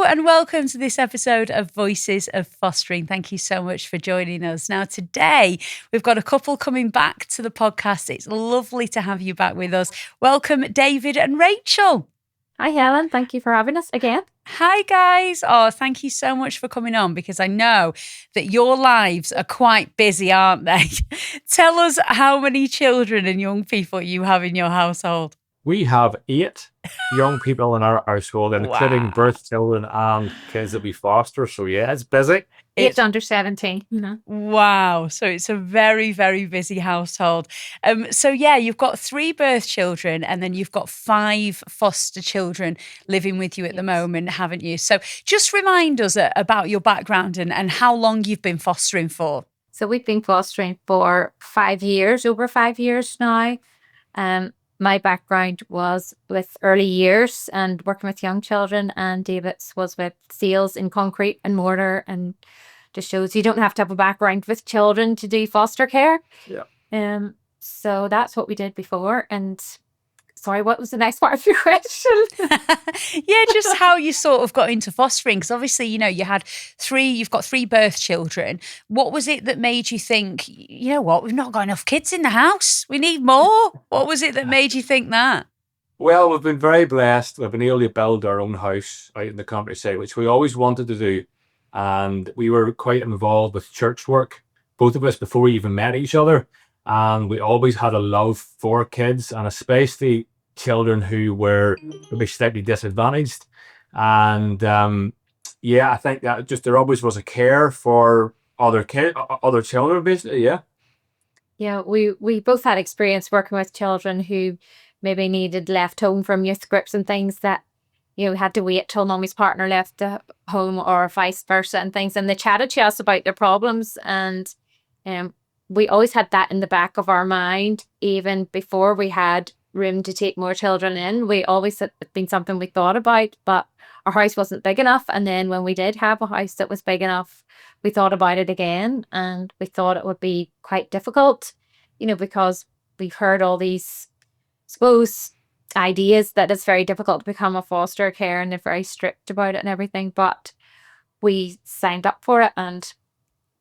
Hello and welcome to this episode of Voices of Fostering. Thank you so much for joining us. Now, today we've got a couple coming back to the podcast. It's lovely to have you back with us. Welcome, David and Rachel. Hi, Helen. Thank you for having us again. Hi, guys. Oh, thank you so much for coming on because I know that your lives are quite busy, aren't they? Tell us how many children and young people you have in your household. We have 8 young people in our household, including Wow. birth children and kids that we foster. So yeah, it's busy. It's under 17. Wow. So it's a very, very busy household. So yeah, you've got 3 birth children and then you've got 5 foster children living with you at the moment, haven't you? So just remind us about your background and how long you've been fostering for. So we've been fostering for 5 years, over 5 years now. My background was with early years and working with young children, and David's was with sales in concrete and mortar, and just shows you don't have to have a background with children to do foster care. Yeah. So that's what we did before. And sorry, what was the next part of your question? Yeah, just how you sort of got into fostering, because obviously, you know, you've got 3 birth children. What was it that made you think, you know what, we've not got enough kids in the house, we need more? What was it that made you think that? Well, we've been very blessed. We've been able to build our own house out in the countryside, which we always wanted to do. And we were quite involved with church work, both of us, before we even met each other. And we always had a love for kids, and especially children who were maybe slightly disadvantaged. And I think that just there always was a care for other children, basically. Yeah, we both had experience working with children who maybe needed left home from youth groups and things that, you know, had to wait till mommy's partner left the home or vice versa and things. And they chatted to us about their problems, and we always had that in the back of our mind, even before we had room to take more children in. We always had been something we thought about, but our house wasn't big enough. And then when we did have a house that was big enough, we thought about it again, and we thought it would be quite difficult, you know, because we've heard all these, suppose, ideas that it's very difficult to become a foster care and they're very strict about it and everything. But we signed up for it and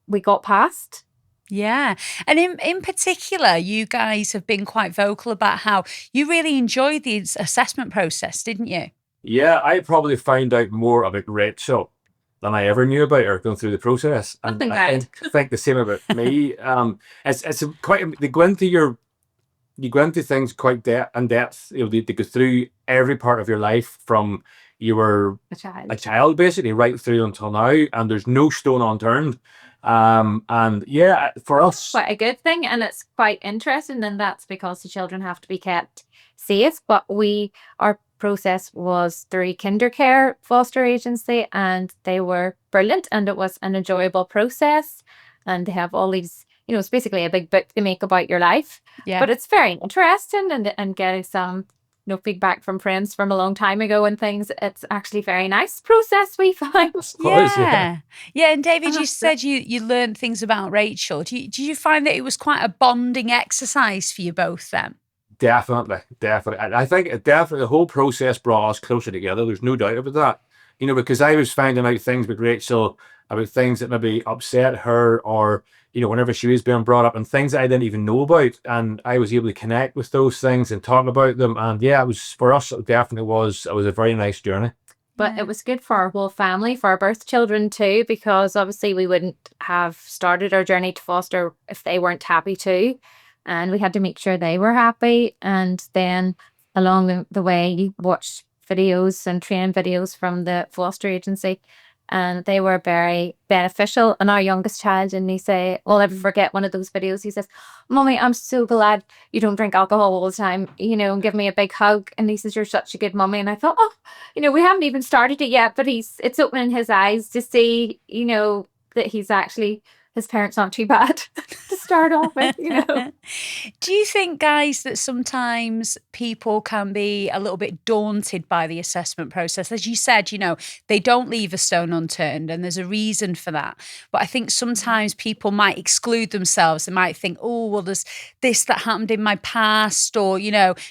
we got past. Yeah. And in particular, you guys have been quite vocal about how you really enjoyed the assessment process, didn't you? Yeah, I probably found out more about Rachel than I ever knew about her going through the process. And I think the same about me. It's quite, they go into things quite in depth. You know, they go through every part of your life from you were a child basically right through until now, and there's no stone unturned. And yeah, for us, quite a good thing, and it's quite interesting, and that's because the children have to be kept safe. But our process was through Kindercare Foster Agency, and they were brilliant, and it was an enjoyable process. And they have all these, you know, it's basically a big book they make about your life. Yeah. But it's very interesting, and getting some, you know, feedback from friends from a long time ago and things. It's actually a very nice process, we find. Yeah. And David, you said you learned things about Rachel. Did you find that it was quite a bonding exercise for you both then? Definitely. I think the whole process brought us closer together. There's no doubt about that. You know, because I was finding out things with Rachel, about things that maybe upset her, or, you know, whenever she was being brought up, and things that I didn't even know about. And I was able to connect with those things and talk about them. And yeah, it was, for us, it was a very nice journey. But it was good for our whole family, for our birth children too, because obviously we wouldn't have started our journey to foster if they weren't happy too. And we had to make sure they were happy. And then along the way, you watch videos and training videos from the foster agency, and they were very beneficial. And our youngest child, and I'll never forget one of those videos. He says, "Mommy, I'm so glad you don't drink alcohol all the time, you know, and give me a big hug." And he says, "You're such a good mommy." And I thought, oh, you know, we haven't even started it yet, but it's opening his eyes to see, you know, that he's actually his parents aren't too bad to start off with, Do you think, guys, that sometimes people can be a little bit daunted by the assessment process? As you said, they don't leave a stone unturned, and there's a reason for that. But I think sometimes people might exclude themselves. They might think, oh, well, there's this that happened in my past, or,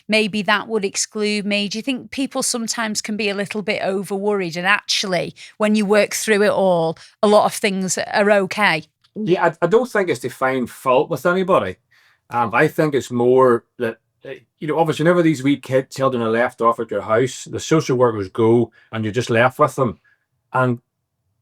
maybe that would exclude me. Do you think people sometimes can be a little bit over worried? And actually, when you work through it all, a lot of things are okay? Yeah, I don't think it's to find fault with anybody. I think it's more that, obviously, whenever these wee children are left off at your house, the social workers go and you're just left with them. And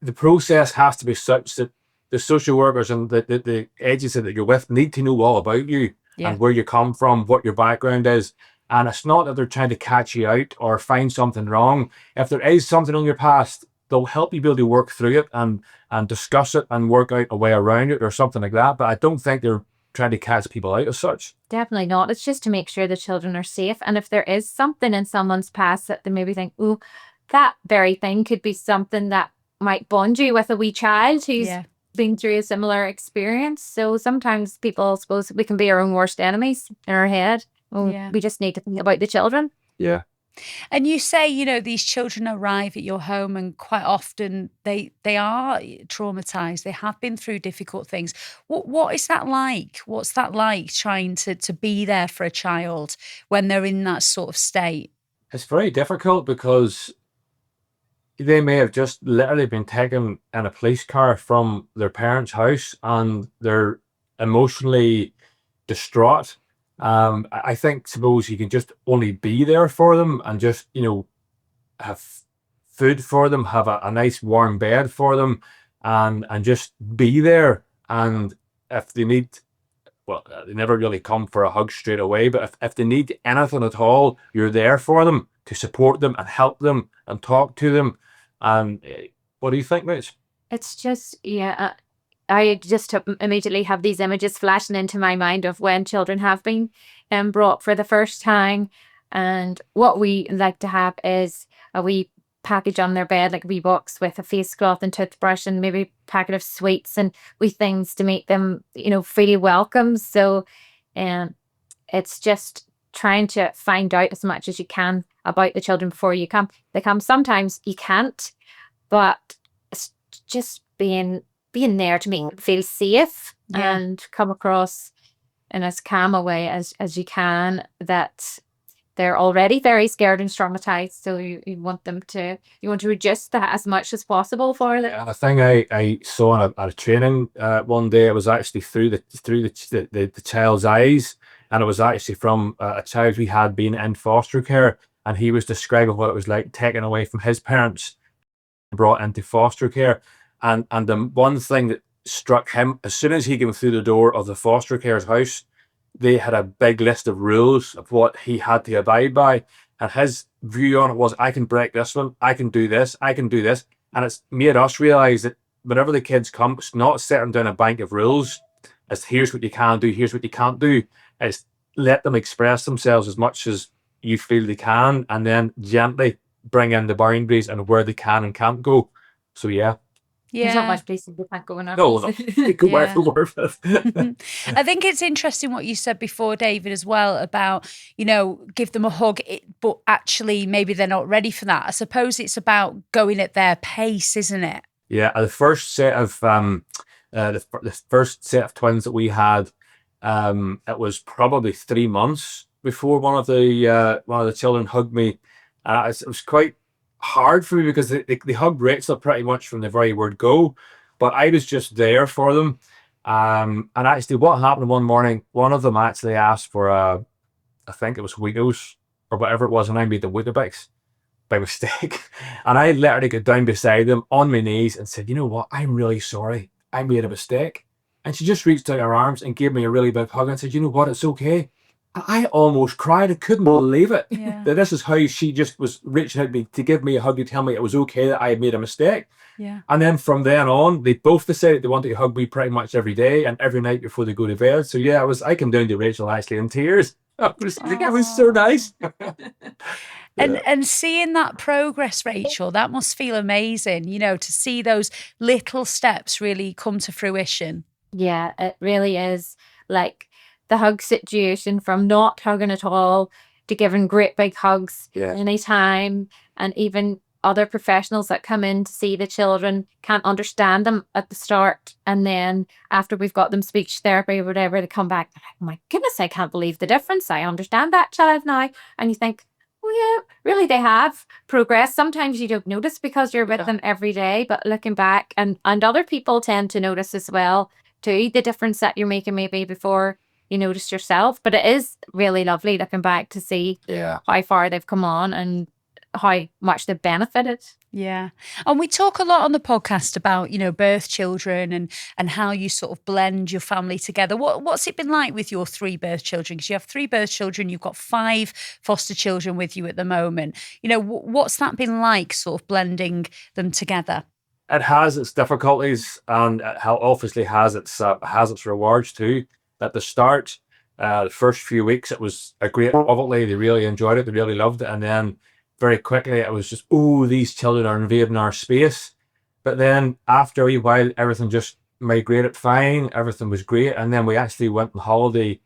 the process has to be such that the social workers and the agency that you're with need to know all about you and where you come from, what your background is. And it's not that they're trying to catch you out or find something wrong. If there is something in your past, they'll help you be able to work through it and discuss it and work out a way around it or something like that. But I don't think they're trying to catch people out as such. Definitely not. It's just to make sure the children are safe. And if there is something in someone's past that they maybe think, oh, that very thing could be something that might bond you with a wee child who's been through a similar experience. So sometimes people, suppose, we can be our own worst enemies in our head. We just need to think about the children. Yeah. And you say, these children arrive at your home and quite often they are traumatized. They have been through difficult things. What is that like? What's that like, trying to be there for a child when they're in that sort of state? It's very difficult because they may have just literally been taken in a police car from their parents' house and they're emotionally distraught. I think, suppose you can just only be there for them and just, have food for them, have a nice warm bed for them, and just be there. And if they need, well, they never really come for a hug straight away, but if they need anything at all, you're there for them to support them and help them and talk to them. And what do you think, Mitch? It's just, I just immediately have these images flashing into my mind of when children have been brought for the first time. And what we like to have is a wee package on their bed, like a wee box with a face cloth and toothbrush and maybe a packet of sweets and wee things to make them, feel welcome. So it's just trying to find out as much as you can about the children before they come. Sometimes you can't, but it's just being there to make them feel safe and come across in as calm a way as you can, that they're already very scared and traumatized. So you want to reduce that as much as possible for them. Yeah, the thing I saw at a training one day, it was actually through the child's eyes, and it was actually from a child who had been in foster care, and he was describing what it was like taken away from his parents, brought into foster care. And the one thing that struck him, as soon as he came through the door of the foster care's house, they had a big list of rules of what he had to abide by. And his view on it was, I can break this one, I can do this, I can do this. And it's made us realise that whenever the kids come, it's not setting down a bank of rules. It's here's what you can do, here's what you can't do. It's let them express themselves as much as you feel they can, and then gently bring in the boundaries and where they can and can't go. So yeah. There's not much places we can't go in our No, go back to work. I think it's interesting what you said before, David, as well, about, give them a hug, but actually maybe they're not ready for that. I suppose it's about going at their pace, isn't it? Yeah, the first set of the first set of twins that we had, it was probably 3 months before one of the children hugged me. It was quite hard for me because they hugged Rachel pretty much from the very word go, but I was just there for them. And actually, what happened one morning, one of them actually asked for I think it was Weetos or whatever it was, and I made the Weetabix by mistake. And I literally got down beside them on my knees and said, "You know what? I'm really sorry. I made a mistake." And she just reached out her arms and gave me a really big hug and said, "You know what? It's okay." I almost cried. I couldn't believe it. Yeah. That this is how she just was reaching out to me to give me a hug to tell me it was okay that I had made a mistake. Yeah. And then from then on, they both decided they wanted to hug me pretty much every day and every night before they go to bed. So yeah, I came down to Rachel actually in tears. It was so nice. And seeing that progress, Rachel, that must feel amazing, to see those little steps really come to fruition. Yeah, it really is like the hug situation, from not hugging at all to giving great big hugs Yeah. anytime. And even other professionals that come in to see the children can't understand them at the start. And then after we've got them speech therapy or whatever, they come back, they're like, oh my goodness, I can't believe the difference. I understand that child now. And you think, oh yeah, really they have progressed. Sometimes you don't notice because you're with them every day, but looking back, and other people tend to notice as well too, the difference that you're making maybe before you notice yourself. But it is really lovely looking back to see Yeah. how far they've come on and how much they've benefited. Yeah. And we talk a lot on the podcast about, birth children and how you sort of blend your family together. What's it been like with your 3 birth children? Because you have 3 birth children, you've got 5 foster children with you at the moment. What's that been like, sort of blending them together? It has its difficulties, and it obviously has its rewards too. At the start, the first few weeks, it was a great novelty. They really enjoyed it. They really loved it. And then very quickly, it was just, oh, these children are invading our space. But then after a wee while, everything just migrated fine. Everything was great. And then we actually went on holiday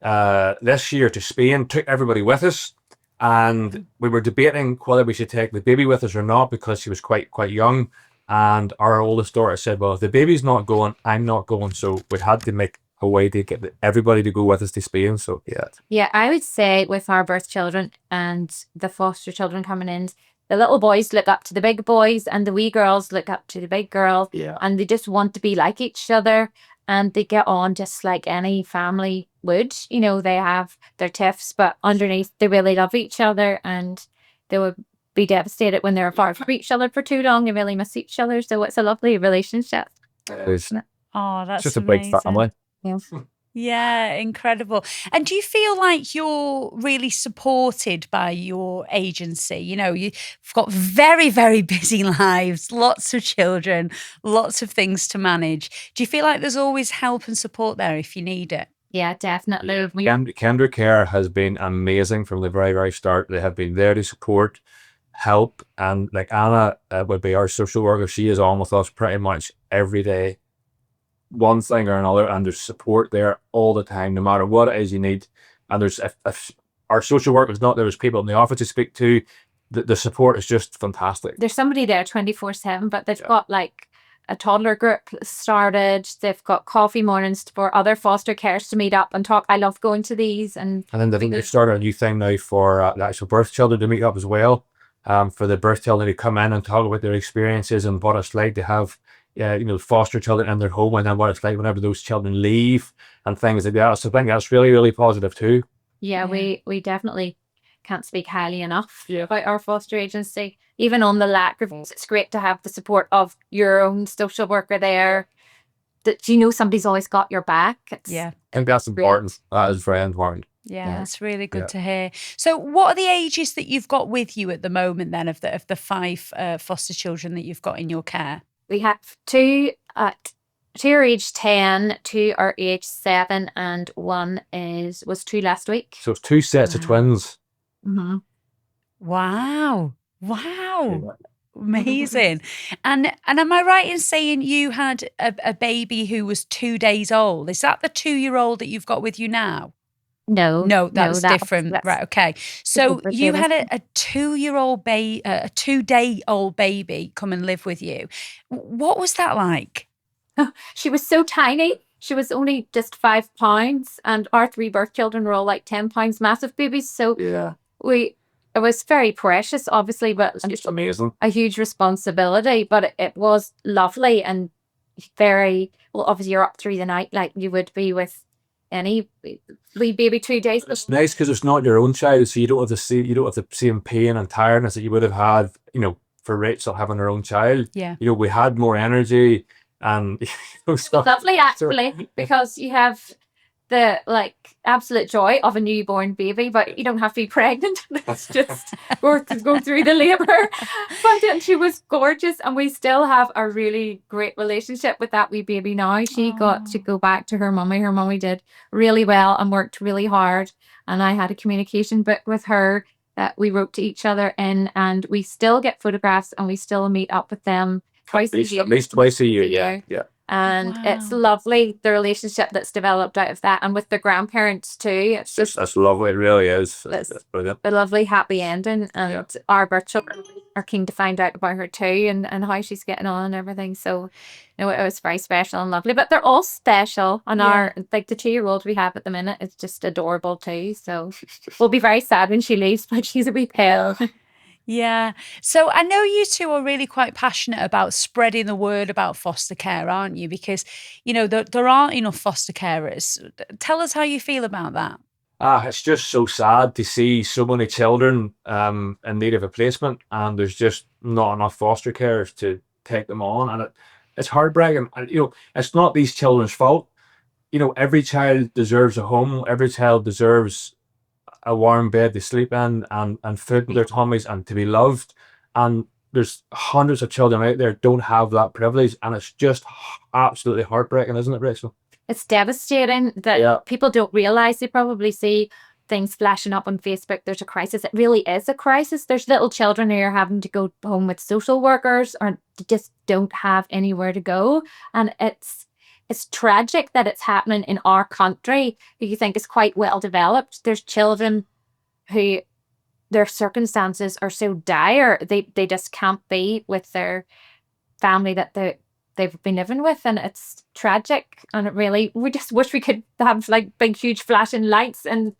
this year to Spain, took everybody with us. And we were debating whether we should take the baby with us or not, because she was quite young. And our oldest daughter said, well, if the baby's not going, I'm not going. So we had to make a way to get everybody to go with us to Spain. So yeah. Yeah, I would say with our birth children and the foster children coming in, the little boys look up to the big boys and the wee girls look up to the big girls. Yeah. And they just want to be like each other, and they get on just like any family would. They have their tiffs, but underneath they really love each other, and they would be devastated when they're apart from each other for too long. They really miss each other. So it's a lovely relationship. It's Oh, that's just a big amazing. family. Yeah. Yeah, incredible. And do you feel like you're really supported by your agency? You've got very, very busy lives, lots of children, lots of things to manage. Do you feel like there's always help and support there if you need it? Yeah, definitely. Kendra Care has been amazing from the very, very start. They have been there to support, help, and like Anna would be our social worker. She is on with us pretty much every day, one thing or another, and there's support there all the time, no matter what it is you need. And there's if our social worker is not there, there's people in the office to speak to. The support is just fantastic. There's somebody there 24/7, but they've got like a toddler group started. They've got coffee mornings for other foster carers to meet up and talk. I love going to these. And then I think they've started a new thing now for the actual birth children to meet up as well. For the birth children to come in and talk about their experiences and what it's like to have foster children in their home, and then what it's like whenever those children leave and things like that. So I think that's really, really positive too. yeah, Yeah. we definitely can't speak highly enough about our foster agency. Even on the lack of, it's great to have the support of your own social worker there, that somebody's always got your back. Yeah. I think that's important. That is very important. Yeah, Yeah. that's really good Yeah. to hear. So what are the ages that you've got with you at the moment then of the 5 foster children that you've got in your care? We have 2 are age 10, 2 are age 7, and 1 was 2 last week. So it's 2 sets of Wow. twins. Mm-hmm. Wow. Amazing. And am I right in saying you had a baby who was 2 days old? Is that the 2-year-old that you've got with you now? No, No, that's different. that's- Right, okay. So different you babies. had a 2-year-old baby, a 2-day-old baby come and live with you. What was that like? She was so tiny. She was only just 5 pounds, and our 3 birth children were all like 10 pounds, massive babies. So Yeah. it was very precious, obviously, but It's just amazing. a huge responsibility. But it was lovely and very well. Obviously, you're up through the night like you would be with any wee baby 2 days. It's nice because it's not your own child, so you don't have the same pain and tiredness that you would have had, for Rachel having her own child. Yeah. We had more energy and stuff. Lovely, actually, because you have the absolute joy of a newborn baby, but you don't have to be pregnant. It's just go through the labor. But then she was gorgeous, and we still have a really great relationship with that wee baby now. She got to go back to her mummy. Her mummy did really well and worked really hard, and I had a communication book with her that we wrote to each other in, and we still get photographs and we still meet up with them twice a year. At least twice a year. Yeah. And it's Wow. lovely, the relationship that's developed out of that, and with the grandparents too. It's just That's lovely. It really is. That's- That's brilliant. a lovely happy ending, and Yeah. our birth children are keen to find out about her too, and how she's getting on and everything. So it was very special and lovely, but they're all special, and Yeah. our like the 2-year-old we have at the minute is just adorable too. So we'll be very sad when she leaves, but she's a wee pale. Yeah. So I know you two are really quite passionate about spreading the word about foster care, aren't you? Because, there aren't enough foster carers. Tell us how you feel about that. It's just so sad to see so many children in need of a placement, and there's just not enough foster carers to take them on, and it's heartbreaking. And it's not these children's fault. Every child deserves a home. Every child deserves a warm bed to sleep in, and food in their tummies, and to be loved. And there's hundreds of children out there don't have that privilege, and it's just absolutely heartbreaking, isn't it, Rachel? It's devastating that Yeah. people don't realize. They probably see things flashing up on Facebook. There's a crisis. It really is a crisis. There's little children who are having to go home with social workers, or they just don't have anywhere to go. And it's tragic that it's happening in our country, who you think is quite well developed. There's children who their circumstances are so dire, they just can't be with their family that they've been living with, and it's tragic. And it really, we just wish we could have like big huge flashing lights and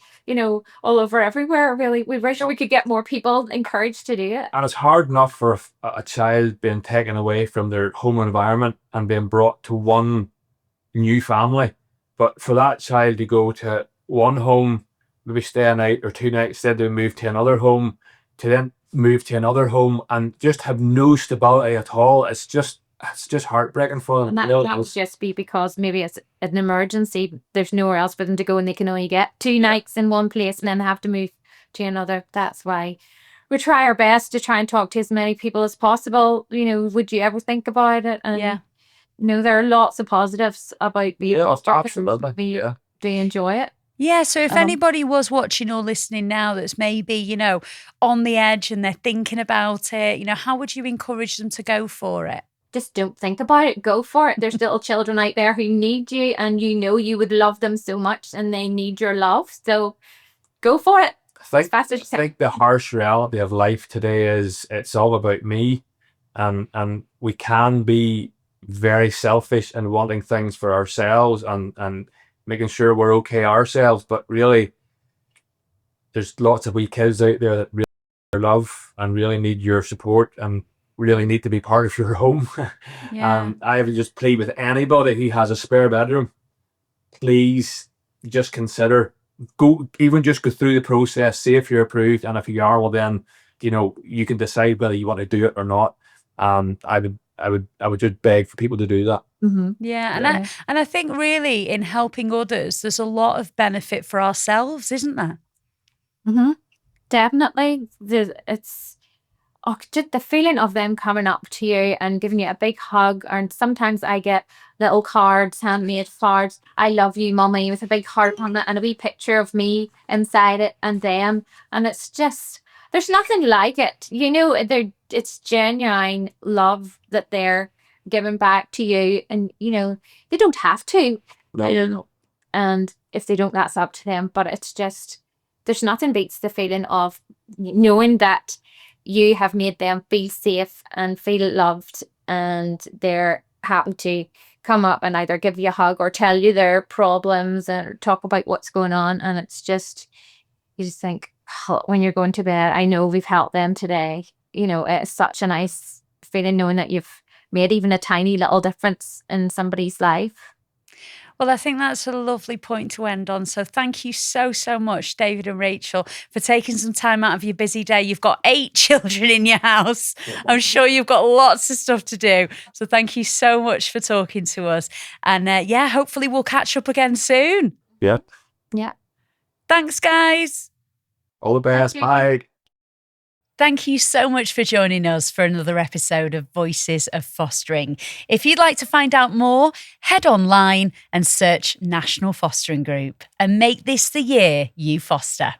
all over everywhere. Really, we wish we could get more people encouraged to do it. And it's hard enough for a child being taken away from their home environment and being brought to one new family. But for that child to go to one home, maybe stay a night or 2 nights, then to move to another home, to then move to another home, and just have no stability at all, it's just heartbreaking for them. And that would just be because maybe it's an emergency. There's nowhere else for them to go, and they can only get 2 nights in one place and then have to move to another. That's why we try our best to try and talk to as many people as possible. Would you ever think about it? And Yeah. there are lots of positives about being Yeah, foster. absolutely. We Yeah. do enjoy it. Yeah, so if Um, anybody was watching or listening now that's maybe, on the edge and they're thinking about it, how would you encourage them to go for it? Just don't think about it. Go for it. There's little children out there who need you, and you would love them so much, and they need your love. So go for it. I As fast as you can. think the harsh reality of life today is it's all about me, and we can be very selfish in wanting things for ourselves and making sure we're okay ourselves, but really there's lots of wee kids out there that really need your love and really need your support and really need to be part of your home. Yeah. I would just plead with anybody who has a spare bedroom, please just consider, go through the process, see if you're approved, and if you are, well then you can decide whether you want to do it or not. I would just beg for people to do that. Mhm. Yeah, Yeah. and I think really in helping others, there's a lot of benefit for ourselves, isn't there? Mm-hmm. Definitely. It's just the feeling of them coming up to you and giving you a big hug. And sometimes I get little cards, handmade cards. I love you, mummy, with a big heart on it and a wee picture of me inside it and them. And it's just, there's nothing like it. It's genuine love that they're giving back to you. And, they don't have to. No. And if they don't, that's up to them. But it's just, there's nothing beats the feeling of knowing that you have made them feel safe and feel loved, and they're happy to come up and either give you a hug or tell you their problems or talk about what's going on. And it's just, you just think, "Oh, when you're going to bed, I know we've helped them today." It's such a nice feeling knowing that you've made even a tiny little difference in somebody's life. Well, I think that's a lovely point to end on. So thank you so, so much, David and Rachel, for taking some time out of your busy day. You've got 8 children in your house. I'm sure you've got lots of stuff to do. So thank you so much for talking to us. And hopefully we'll catch up again soon. Yeah. Yeah. Thanks, guys. All the best. Thank you. Bye. Thank you so much for joining us for another episode of Voices of Fostering. If you'd like to find out more, head online and search National Fostering Group and make this the year you foster.